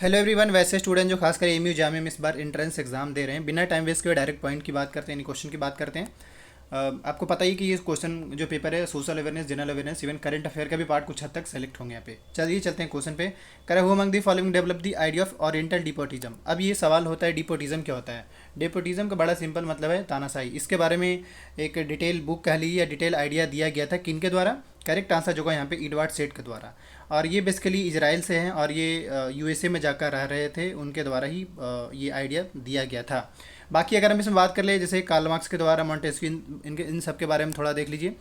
Hello everyone. वैसे student जो खासकर एमयू जामे में इस बार एंट्रेंस एग्जाम दे रहे हैं, बिना टाइम वेस्ट किए डायरेक्ट पॉइंट की बात करते हैं, क्वेश्चन की बात करते हैं। आपको पता ही कि ये क्वेश्चन जो पेपर है social awareness, general awareness, even current affair का भी पार्ट कुछ हद तक सेलेक्ट होंगे यहाँ पे। चलिए चलते हैं क्वेश्चन पे। करे who among the following develop the idea of oriental despotism. अब ये सवाल होता है डिपोटिज्म क्या होता है। डिपोटिज्म का बड़ा सिंपल मतलब है तानाशाही। इसके बारे में एक डिटेल बुक कह लीजिए या डिटेल आइडिया दिया गया था किनके द्वारा। करेक्ट आंसर जो है यहाँ पे एडवर्ड सेड के द्वारा। और ये बेसिकली इजराइल से हैं और ये यूएसए में जाकर रह रहे थे, उनके द्वारा ही ये आइडिया दिया गया था। बाकी अगर हम इसमें बात कर ले जैसे कार्ल मार्क्स के द्वारा, मॉन्टेस्क्यू, इनके इन सब के बारे में थोड़ा देख लीजिए।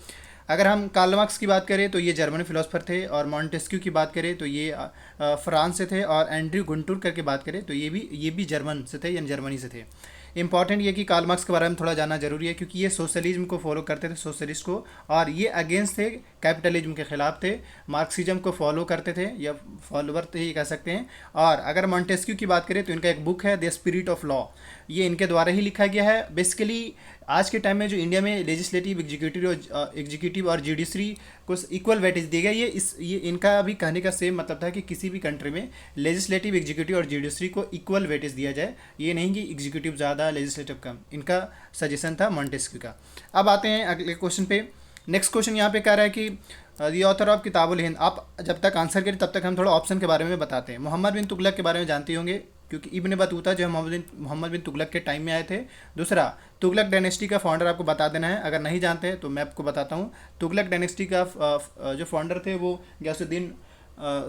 अगर हम कार्ल मार्क्स की बात करें तो ये जर्मन फिलोसफर थे, और मॉन्टेस्क्यू की बात करें तो ये फ्रांस से थे, और एंड्रयू गुंटूर करके बात करें तो ये भी जर्मन से थे, यानी जर्मनी से थे। इंपॉर्टेंट ये कि कार्ल मार्क्स के बारे में थोड़ा जानना जरूरी है, क्योंकि ये सोशलिज्म को फॉलो करते थे, सोशलिस्ट को, और ये अगेंस्ट थे, कैपिटलिज्म के खिलाफ थे, मार्क्सिज्म को फॉलो करते थे, या फॉलोवर थे ये कह सकते हैं। और अगर मॉन्टेस्क्यू की बात करें तो इनका एक बुक है द स्पिरिट ऑफ लॉ, ये इनके द्वारा ही लिखा गया है। बेसिकली आज के टाइम में जो इंडिया में लेजिस्लेटिव, एग्जीक्यूटिव और जुडिशरी को इक्वल वेटेज दिया गया, ये इनका भी कहने का सेम मतलब था कि किसी भी कंट्री में लेजिस्लेटिव, एग्जीक्यूटिव और जुडिशरी को इक्वल वेटेज दिया जाए, ये नहीं कि एग्जीक्यूटिव ज़्यादा लेजिस्लेटिव कम। इनका सजेशन था मॉन्टेस्क्यू का। अब आते हैं अगले क्वेश्चन पे। नेक्स्ट क्वेश्चन यहाँ पे कह रहा है कि दी ऑथर ऑफ किताबुल हिंद। आप जब तक आंसर करें तब तक हम थोड़ा ऑप्शन के बारे में बताते हैं। मोहम्मद बिन तुगलक के बारे में जानते होंगे, क्योंकि इब्न बतूता जो मोहम्मद बिन तुगलक के टाइम में आए थे। दूसरा, तुगलक डायनेस्टी का फाउंडर आपको बता देना है, अगर नहीं जानते हैं तो मैं आपको बताता हूँ। तुगलक डायनेस्टी का जो फाउंडर थे वो गयासुद्दीन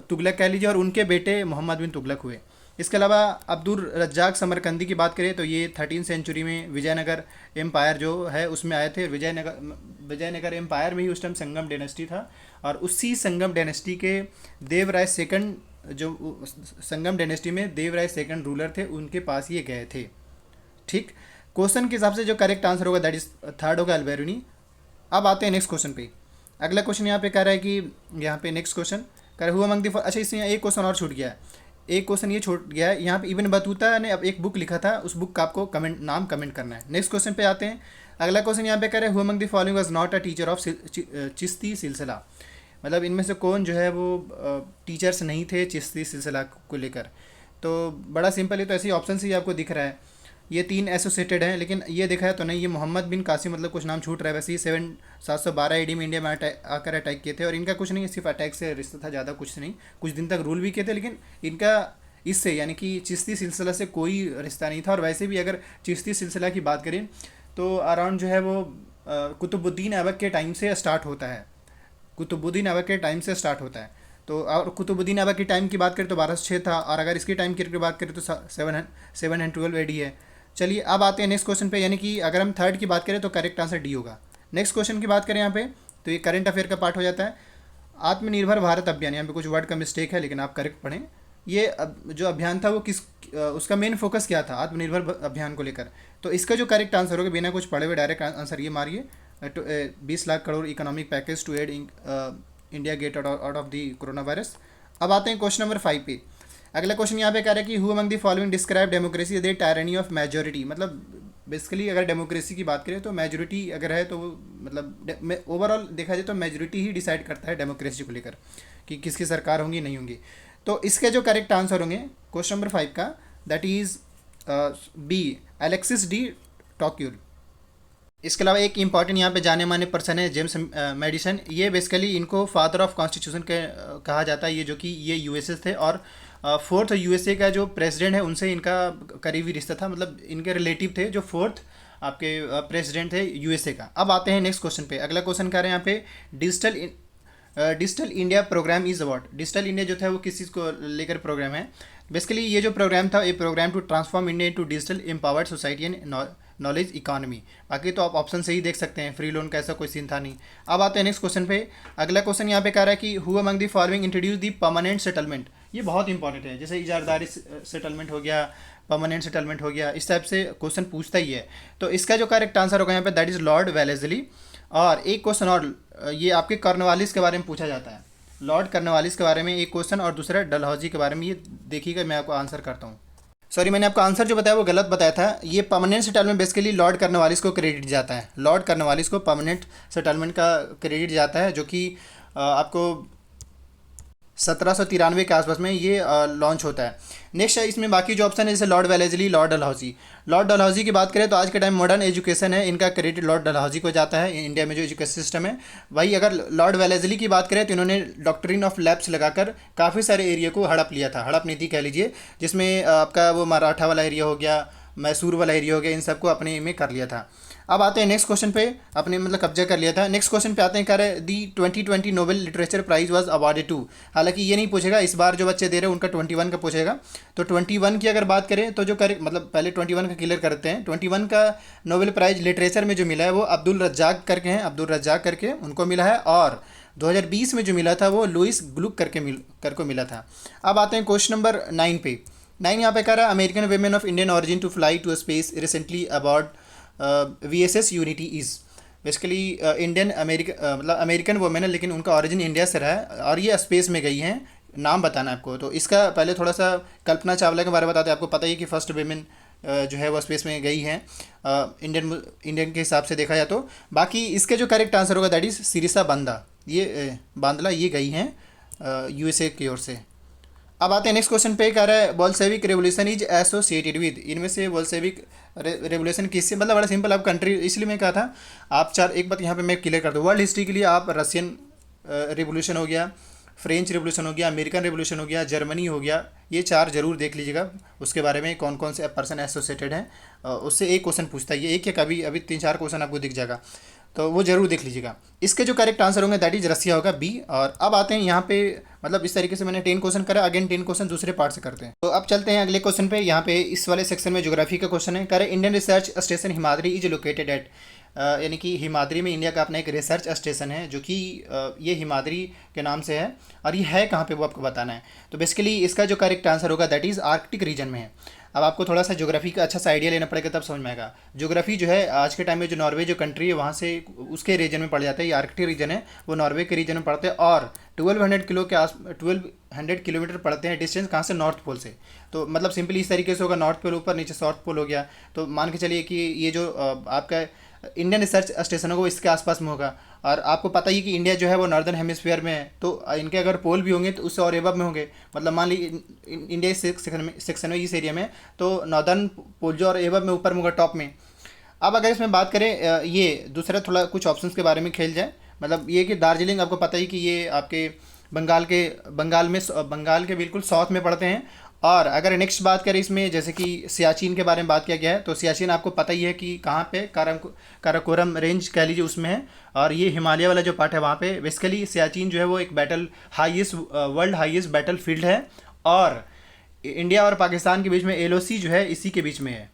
तुगलक कह लीजिए, और उनके बेटे मोहम्मद बिन तुगलक हुए। इसके अलावा अब्दुल रज्जाक समरकंदी की बात करें तो ये 13 सेंचुरी में विजयनगर एम्पायर जो है उसमें आए थे। विजयनगर एम्पायर में ही उस टाइम संगम डायनेस्टी था, और उसी संगम डायनेस्टी के देवराय सेकंड, जो संगम डायनेस्टी में देवराय सेकंड रूलर थे, उनके पास ये गए थे। ठीक, क्वेश्चन के हिसाब से जो करेक्ट आंसर होगा दैट इज थर्ड होगा, अल्बेरुनी। अब आते हैं नेक्स्ट क्वेश्चन पे। अगला क्वेश्चन यहाँ पे कह रहा है कि यहाँ पे नेक्स्ट क्वेश्चन कह रहा है हुआ अमंग द, अच्छा इसमें एक क्वेश्चन और छूट गया है। एक क्वेश्चन ये छूट गया है यहाँ पे। इब्न बतूता ने अब एक बुक लिखा था, उस बुक का आपको कमेंट करना है। नेक्स्ट क्वेश्चन पे आते हैं। अगला क्वेश्चन यहाँ पे कह रहे हैं who among the following was not a teacher of Chishti सिलसिला। मतलब इनमें से कौन जो है वो टीचर्स नहीं थे चिश्ती सिलसिला को लेकर। तो बड़ा सिंपल है, तो ऐसे ही ऑप्शन से ही आपको दिख रहा है, ये 3 एसोसिएटेड हैं, लेकिन ये देखा है तो नहीं, ये मोहम्मद बिन कासिम, मतलब कुछ नाम छूट रहा है। वैसे ही 712 AD में इंडिया में आकर अटैक किए थे, और इनका कुछ नहीं, सिर्फ अटैक से रिश्ता था, ज़्यादा कुछ नहीं। कुछ दिन तक रूल भी किए थे, लेकिन इनका इससे यानी कि चिश्ती सिलसिला से कोई रिश्ता नहीं था। और वैसे भी अगर चिश्ती सिलसिला की बात करें तो अराउंड जो है वो कुतुबुद्दीन ऐबक के टाइम से स्टार्ट होता है। कुतुबुद्दीन ऐबक के टाइम से स्टार्ट होता है। तो और कुतुबुद्दीन ऐबक की टाइम की बात करें तो 1206 था, और अगर इसकी टाइम की बात करें तो 712 AD है। चलिए अब आते हैं नेक्स्ट क्वेश्चन पे, यानी कि अगर हम थर्ड की बात करें तो करेक्ट आंसर डी होगा। नेक्स्ट क्वेश्चन की बात करें यहाँ पे तो ये करंट अफेयर का पार्ट हो जाता है। आत्मनिर्भर भारत अभियान, यहाँ पे कुछ वर्ड का मिस्टेक है लेकिन आप करेक्ट पढ़ें। ये जो अभियान था वो उसका मेन फोकस क्या था आत्मनिर्भर अभियान को लेकर। तो इसका जो करेक्ट आंसर होगा, बिना कुछ पढ़े हुए डायरेक्ट आंसर ये मारिए, 20 lakh crore economic package to aid India get out of the corona virus. अब आते हैं क्वेश्चन नंबर 5 पे। अगला क्वेश्चन यहाँ पे कह रहा है कि who among the following describe democracy the tyranny of majority. मतलब बेसिकली अगर डेमोक्रेसी की बात करें तो मेजोरिटी अगर है तो मतलब ओवरऑल देखा जाए तो मेजोरिटी ही डिसाइड करता है डेमोक्रेसी को लेकर कि किसकी सरकार होंगी नहीं होंगी। तो इसके जो करेक्ट आंसर होंगे क्वेश्चन नंबर 5 का, that is B, Alexis de Tocqueville. इसके अलावा एक इंपॉर्टेंट यहाँ पे जाने माने पर्सन है जेम्स मेडिसन। ये बेसिकली इनको फादर ऑफ कॉन्स्टिट्यूशन के कहा जाता है, ये जो कि ये यूएसए थे, और फोर्थ यूएसए का जो प्रेसिडेंट है उनसे इनका करीबी रिश्ता था, मतलब इनके रिलेटिव थे जो फोर्थ आपके प्रेसिडेंट थे यूएसए का। अब आते हैं नेक्स्ट क्वेश्चन पे। अगला क्वेश्चन कह रहे हैं यहाँ पे digital India program is about. Digital India जो था वो किस चीज़ को लेकर प्रोग्राम है। बेसिकली ये जो प्रोग्राम था, ये program to transform India into digital empowered society and knowledge economy. बाकी तो आप ऑप्शन से ही देख सकते हैं, फ्री लोन का ऐसा कोई सीन था नहीं। अब आते हैं नेक्स्ट क्वेश्चन पे। अगला क्वेश्चन यहाँ पे कह रहा है कि who among the following introduce the permanent settlement. ये बहुत इंपॉर्टेंट है, जैसे इजारदारी सेटलमेंट हो गया, परमानेंट सेटलमेंट हो गया, इस टाइप से क्वेश्चन पूछता ही है। तो इसका जो करेक्ट आंसर होगा यहाँ पे दैट इज लॉर्ड वेलेस्ली। और एक क्वेश्चन और, ये आपके कॉर्नवालिस के बारे में पूछा जाता है। लॉर्ड कॉर्नवालिस के बारे में एक क्वेश्चन, और दूसरा डलहौजी के बारे में। ये देखिएगा मैं आपको आंसर करता हूँ। सॉरी, मैंने आपको आंसर जो बताया वो गलत बताया था। ये permanent settlement basically Lord Cornwallis को क्रेडिट जाता है। लॉर्ड कॉर्नवालिस को परमानेंट सेटलमेंट का क्रेडिट जाता है, जो कि आपको 1793 के आसपास में ये लॉन्च होता है। नेक्स्ट है इसमें बाकी जो ऑप्शन है जैसे Lord Wellesley, Lord Dalhousie. Lord Dalhousie की बात करें तो आज के टाइम मॉडर्न एजुकेशन है, इनका क्रेडिट लॉर्ड डलहौजी को जाता है इंडिया में जो एजुकेशन सिस्टम है। वही अगर लॉर्ड वेलेस्ली की बात करें तो इन्होंने डॉक्ट्रिन ऑफ लैप्स लगाकर काफ़ी सारे एरिया को हड़प लिया था, हड़प नीति कह लीजिए, जिसमें आपका वो मराठा वाला एरिया हो गया, मैसूर वाला एरिया हो गया, इन सबको अपने में कर लिया था। अब आते हैं नेक्स्ट क्वेश्चन पे, अपने मतलब कब्जा कर लिया था। नेक्स्ट क्वेश्चन पे आते हैं, कह रहे the 2020 Nobel literature prize was awarded to. हालांकि ये नहीं पूछेगा, इस बार जो बच्चे दे रहे हैं उनका 21 का पूछेगा। तो 21 की अगर बात करें तो जो करेक्ट मतलब पहले 21 का क्लियर करते हैं। 21 का नोबेल प्राइज लिटरेचर में जो मिला है वो अब्दुल रज्जाक करके हैं, अब्दुल रज्जाक करके उनको मिला है। और 2020 में जो मिला था वो लुइस ग्लुक करके मिला था। अब आते हैं क्वेश्चन नंबर 9 पे। 9 यहाँ पे कह रहा है American women of Indian origin to fly to space recently about VSS unity is. Basically Indian मतलब अमेरिकन वुमेन है लेकिन उनका ओरिजिन इंडिया से रहा है और ये स्पेस में गई हैं। नाम बताना है आपको। तो इसका पहले थोड़ा सा कल्पना चावला के बारे में बताते हैं। आपको पता ही है कि फर्स्ट वेमेन जो है वो स्पेस में गई हैं इंडियन के हिसाब से देखा जाए तो। बाकी इसके जो करेक्ट आंसर होगा दैट इज़ सिरिसा बांदा, ये बांदला ये गई हैं USA की ओर से। अब आते हैं नेक्स्ट क्वेश्चन पे, कह रहा है Bolshevik revolution is associated with. इनमें से बोल्शेविक रेवोल्यूशन किससे, मतलब बड़ा सिंपल, आप कंट्री इसलिए मैं कहा था आप चार, एक बात यहाँ पे मैं क्लियर कर दूँ। वर्ल्ड हिस्ट्री के लिए आप रशियन रेवोल्यूशन हो गया, फ्रेंच रेवोल्यूशन हो गया, अमेरिकन रेवोल्यूशन हो गया, जर्मनी हो गया, ये चार जरूर देख लीजिएगा। उसके बारे में कौन कौन से पर्सन एसोसिएटेड हैं उससे एक क्वेश्चन पूछता है, ये एक या कभी अभी 3-4 क्वेश्चन आपको दिख जाएगा, तो वो जरूर देख लीजिएगा। इसके जो करेक्ट आंसर होंगे दैट इज रसिया होगा बी। और अब आते हैं यहाँ पे, मतलब इस तरीके से मैंने 10 क्वेश्चन करा, अगेन 10 क्वेश्चन दूसरे पार्ट से करते हैं। तो अब चलते हैं अगले क्वेश्चन पे। यहाँ पे इस वाले सेक्शन में ज्योग्राफी का क्वेश्चन है, करे Indian research station Himadri is located at. यानी कि हिमाद्री में इंडिया का अपना एक रिसर्च स्टेशन है जो कि ये हिमाद्री के नाम से है और ये है कहाँ पे वो आपको बताना है। तो बेसिकली इसका जो करेक्ट आंसर होगा दैट इज़ आर्कटिक रीजन में है। अब आपको थोड़ा सा ज्योग्राफी का अच्छा सा आइडिया लेना पड़ेगा तब समझ में आएगा। ज्योग्राफी जो है आज के टाइम में जो नॉर्वे जो कंट्री है वहाँ से उसके रीजन में पड़ जाता है, ये आर्कटिक रीजन है वो नॉर्वे के रीजन में पड़ते हैं। और 1200 किलोमीटर पड़ते हैं डिस्टेंस कहाँ से, नॉर्थ पोल से। तो मतलब सिंपली इस तरीके से होगा, नॉर्थ पोल ऊपर, नीचे साउथ पोल हो गया। तो मान के चलिए कि ये जो आपका इंडियन रिसर्च स्टेशन होगा वो इसके आसपास में होगा। और आपको पता ही कि इंडिया जो है वो नॉर्दर्न हेमिस्फीयर में है, तो इनके अगर पोल भी होंगे तो उससे और एबव में होंगे। मतलब मान लीजिए इंडिया सेक्शन में इस एरिया में, तो नॉर्दर्न पोल जो और एबव में ऊपर में होगा टॉप में। अब अगर इसमें बात करें ये दूसरा थोड़ा कुछ ऑप्शंस के बारे में खेल जाए, मतलब ये कि दार्जिलिंग आपको पता ही कि ये आपके बंगाल के बिल्कुल साउथ में पड़ते हैं। और अगर नेक्स्ट बात करें इसमें जैसे कि सियाचिन के बारे में बात किया गया है, तो सियाचिन आपको पता ही है कि कहाँ पे काराकोरम रेंज कह लीजिए उसमें है। और ये हिमालय वाला जो पार्ट है वहाँ पे बेसिकली सियाचिन जो है वो एक वर्ल्ड हाईएस्ट बैटल फील्ड है। और इंडिया और पाकिस्तान के बीच में LOC जो है इसी के बीच में है।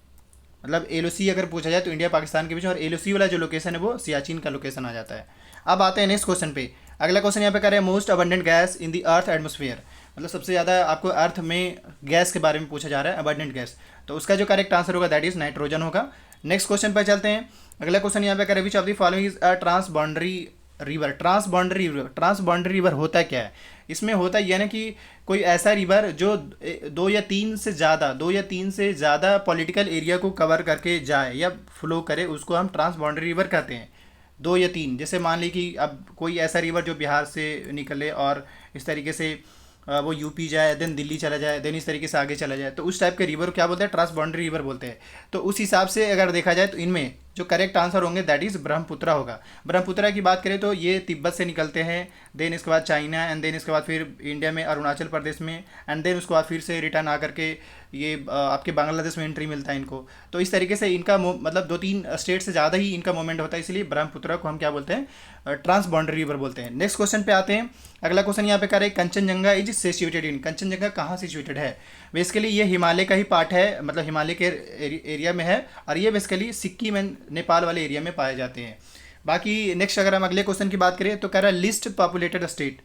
मतलब LOC अगर पूछा जाए तो इंडिया पाकिस्तान के बीच में, और LOC वाला जो लोकेशन है वो सियाचिन का लोकेशन आ जाता है। अब आते हैं नेक्स्ट क्वेश्चन पे। अगला क्वेश्चन यहाँ पे करें most abundant gas in the earth atmosphere. मतलब सबसे ज़्यादा आपको अर्थ में गैस के बारे में पूछा जा रहा है, अबंडेंट गैस। तो उसका जो करेक्ट आंसर होगा दैट इज नाइट्रोजन होगा। नेक्स्ट क्वेश्चन पर चलते हैं। अगला क्वेश्चन यहाँ पे करें which of the following is a transboundary river. Transboundary river होता क्या है? इसमें होता है यानी कि कोई ऐसा रिवर जो 2 या 3 से ज़्यादा पॉलिटिकल एरिया को कवर करके जाए या फ्लो करे, उसको हम ट्रांसबाउंड्री रिवर कहते हैं। 2 या 3, जैसे मान ली कि अब कोई ऐसा रिवर जो बिहार से निकले और इस तरीके से वो यूपी जाए, देन दिल्ली चला जाए, देन इस तरीके से आगे चला जाए, तो उस टाइप के रिवर क्या बोलते हैं? ट्रांसबाउंड्री रिवर बोलते हैं। तो उस हिसाब से अगर देखा जाए तो इनमें जो करेक्ट आंसर होंगे दैट इज़ ब्रह्मपुत्रा होगा। ब्रह्मपुत्रा की बात करें तो ये तिब्बत से निकलते हैं, देन इसके बाद चाइना, एंड देन इसके बाद फिर इंडिया में अरुणाचल प्रदेश में, एंड देन उसके बाद फिर से रिटर्न आकर के ये आपके बांग्लादेश में एंट्री मिलता है इनको। तो इस तरीके से इनका मतलब 2-3 स्टेट से ज़्यादा ही इनका मूवमेंट होता है, इसलिए ब्रह्मपुत्रा को हम क्या बोलते हैं? ट्रांसबाउंड्री रिवर बोलते हैं। नेक्स्ट क्वेश्चन पे आते हैं। अगला क्वेश्चन यहाँ पे कर रहे हैं Kanchenjunga is situated in. Kanchenjunga कहाँ सिचुएटेड है? बेसिकली ये हिमालय का ही पार्ट है, मतलब हिमालय के एरिया में है, और ये बेसिकली सिक्किम एंड नेपाल वाले एरिया में पाए जाते हैं। बाकी नेक्स्ट अगर हम अगले क्वेश्चन की बात करें तो कह रहा है list populated state.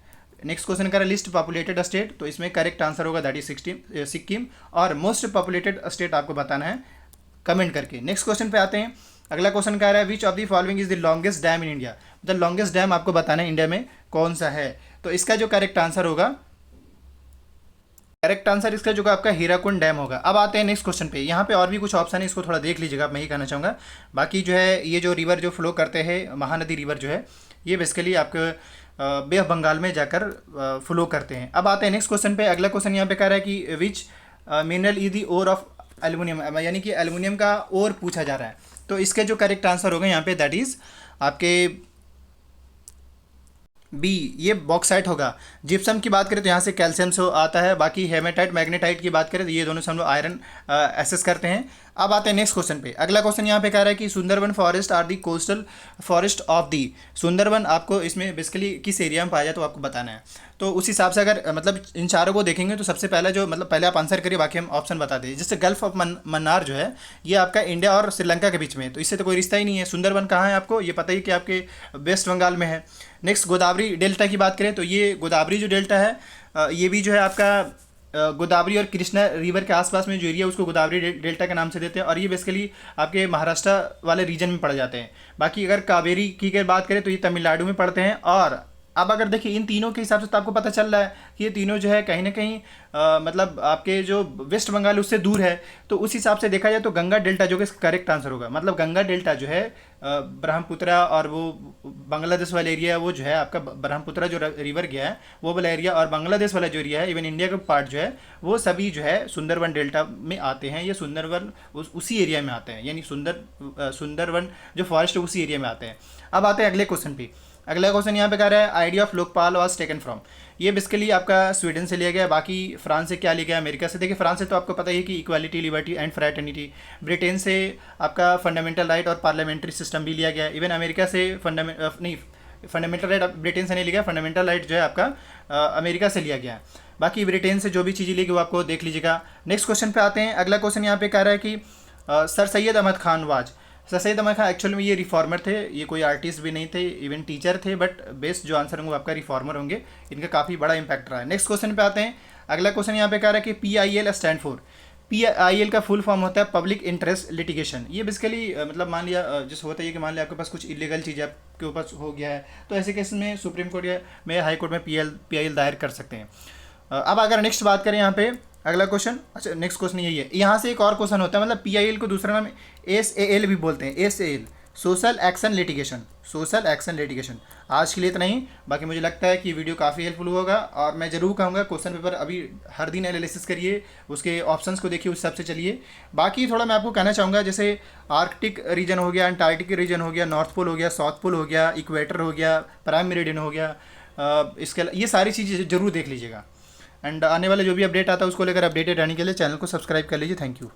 Next question कर रहा है लिस्ट पॉपुलेटेड स्टेट, तो इसमें करेक्ट आंसर होगा दैट इज सिक्किम। और मोस्ट पॉपुलेटेड स्टेट आपको बताना है कमेंट करके। नेक्स्ट क्वेश्चन पे आते हैं। अगला क्वेश्चन कह रहा है which of the following is the longest dam in India. The longest dam आपको बताना है इंडिया में कौन सा है। तो इसका जो करेक्ट आंसर होगा, करेक्ट आंसर इसका जो आपका हीराकुंड डैम होगा। अब आते हैं नेक्स्ट क्वेश्चन पे। यहाँ पे और भी कुछ ऑप्शन है, इसको थोड़ा देख लीजिएगा, मैं ही कहना चाहूँगा। बाकी जो है ये जो रिवर जो फ्लो करते हैं, महानदी रिवर जो है ये बेसिकली आपके बे ऑफ बंगाल में जाकर फ्लो करते हैं। अब आते हैं नेक्स्ट क्वेश्चन पे। अगला क्वेश्चन यहाँ पे कह रहा है कि which mineral is the ore of aluminium, यानी कि एल्युमिनियम का ओर पूछा जा रहा है। तो इसके जो करेक्ट आंसर होगा यहाँ पे दैट इज आपके बी, ये बॉक्साइट होगा। जिप्सम की बात करें तो यहाँ से कैल्शियम से आता है। बाकी हेमेटाइट मैग्नेटाइट की बात करें तो ये दोनों से हम लोग आयरन एसेस करते हैं। अब आते हैं नेक्स्ट क्वेश्चन पे। अगला क्वेश्चन यहाँ पे कह रहा है कि Sundarban forest are the coastal forest of the. Sundarban आपको इसमें बेसिकली किस एरिया में पाया जाए तो आपको बताना है। तो उस हिसाब से अगर मतलब इन चारों को देखेंगे तो सबसे पहला जो मतलब पहले आप आंसर करिए, बाकी हम ऑप्शन बता दें। जैसे गल्फ ऑफ मन्नार जो है ये आपका इंडिया और श्रीलंका के बीच में है, तो इससे तो कोई रिश्ता ही नहीं है। सुंदरबन कहाँ है आपको ये पता ही कि आपके वेस्ट बंगाल में है। नेक्स्ट गोदावरी डेल्टा की बात करें तो ये गोदावरी जो डेल्टा है ये भी जो है आपका गोदावरी और कृष्णा रिवर के आसपास में जो एरिया उसको गोदावरी डेल्टा के नाम से देते हैं, और ये बेसिकली आपके महाराष्ट्र वाले रीजन में पड़ जाते हैं। बाकी अगर कावेरी की अगर बात करें तो ये तमिलनाडु में पड़ते हैं। और अब अगर देखिए इन तीनों के हिसाब से तो आपको पता चल रहा है कि ये तीनों जो है कहीं ना कहीं मतलब आपके जो वेस्ट बंगाल उससे दूर है। तो उस हिसाब से देखा जाए तो गंगा डेल्टा जो कि करेक्ट आंसर होगा। मतलब गंगा डेल्टा जो है ब्रह्मपुत्रा और वो बांग्लादेश वाला एरिया है, वो जो है आपका ब्रह्मपुत्रा जो रिवर गया है वो वाला एरिया, और बांग्लादेश वाला जो एरिया है इवन इंडिया का पार्ट जो है वो सभी जो है सुंदरवन डेल्टा में आते हैं। ये सुंदरवन उसी एरिया में आते हैं, यानी सुंदरवन जो फॉरेस्ट है उसी एरिया में आते हैं। अब आते हैं अगले क्वेश्चन पे। अगला क्वेश्चन यहाँ पे कह रहा है idea of Lokpal was taken from. ये बेसिकली आपका स्वीडन से लिया गया। बाकी फ्रांस से क्या लिया गया, अमेरिका से। देखिए फ्रांस से तो आपको पता ही है कि equality liberty and fraternity. Britain से आपका फंडामेंटल राइट और पार्लियामेंट्री सिस्टम भी लिया गया। इवन अमेरिका से फंडामेंटल राइट ब्रिटेन से नहीं लिया गया, फंडामेंटल राइट जो है आपका अमेरिका से लिया गया। बाकी ब्रिटेन से जो भी चीज़ें ली गई वो आपको देख लीजिएगा। नेक्स्ट क्वेश्चन पे आते हैं। अगला क्वेश्चन यहाँ पे कह रहा है कि sir Syed Ahmad Khan was. Sir Syed Ahmad Khan actual में ये रिफॉर्मर थे, ये कोई आर्टिस्ट भी नहीं थे, इवन टीचर थे, बट बेस्ट जो आंसर होंगे वो आपका रिफॉर्मर होंगे। इनका काफ़ी बड़ा इंपैक्ट रहा है। नेक्स्ट क्वेश्चन पे आते हैं। अगला क्वेश्चन यहाँ पे कह रहा है कि PIL स्टैंड फॉर। PIL का फुल फॉर्म होता है पब्लिक इंटरेस्ट लिटिगेशन। ये बेसिकली मतलब मान लिया जैसे होता है कि मान लिया आपके पास कुछ इलीगल चीज़ आपके ऊपर हो गया है, तो ऐसे केस में सुप्रीम कोर्ट या में हाई कोर्ट में PIL दायर कर सकते हैं। अब अगर नेक्स्ट बात करें यहाँ पे अगला क्वेश्चन, अच्छा नेक्स्ट क्वेश्चन यही है। यहाँ से एक और क्वेश्चन होता है, मतलब PIL को दूसरा नाम SAL भी बोलते हैं, SAL social action litigation, social action litigation. आज के लिए इतना ही। बाकी मुझे लगता है कि वीडियो काफ़ी हेल्पफुल होगा, और मैं ज़रूर कहूँगा क्वेश्चन पेपर अभी हर दिन एनालिसिस करिए, उसके ऑप्शंस को देखिए, उस हिसाब से चलिए। बाकी थोड़ा मैं आपको कहना चाहूँगा, जैसे आर्कटिक रीजन हो गया, अंटार्कटिक रीजन हो गया, नॉर्थ पोल हो गया, साउथ पोल हो गया, इक्वेटर हो गया, प्राइम मेरिडियन हो गया, इसके ये सारी चीज़ें जरूर देख लीजिएगा। एंड आने वाले जो भी अपडेट आता है उसको लेकर अपडेटेड रहने के लिए चैनल को सब्सक्राइब कर लीजिए। Thank you.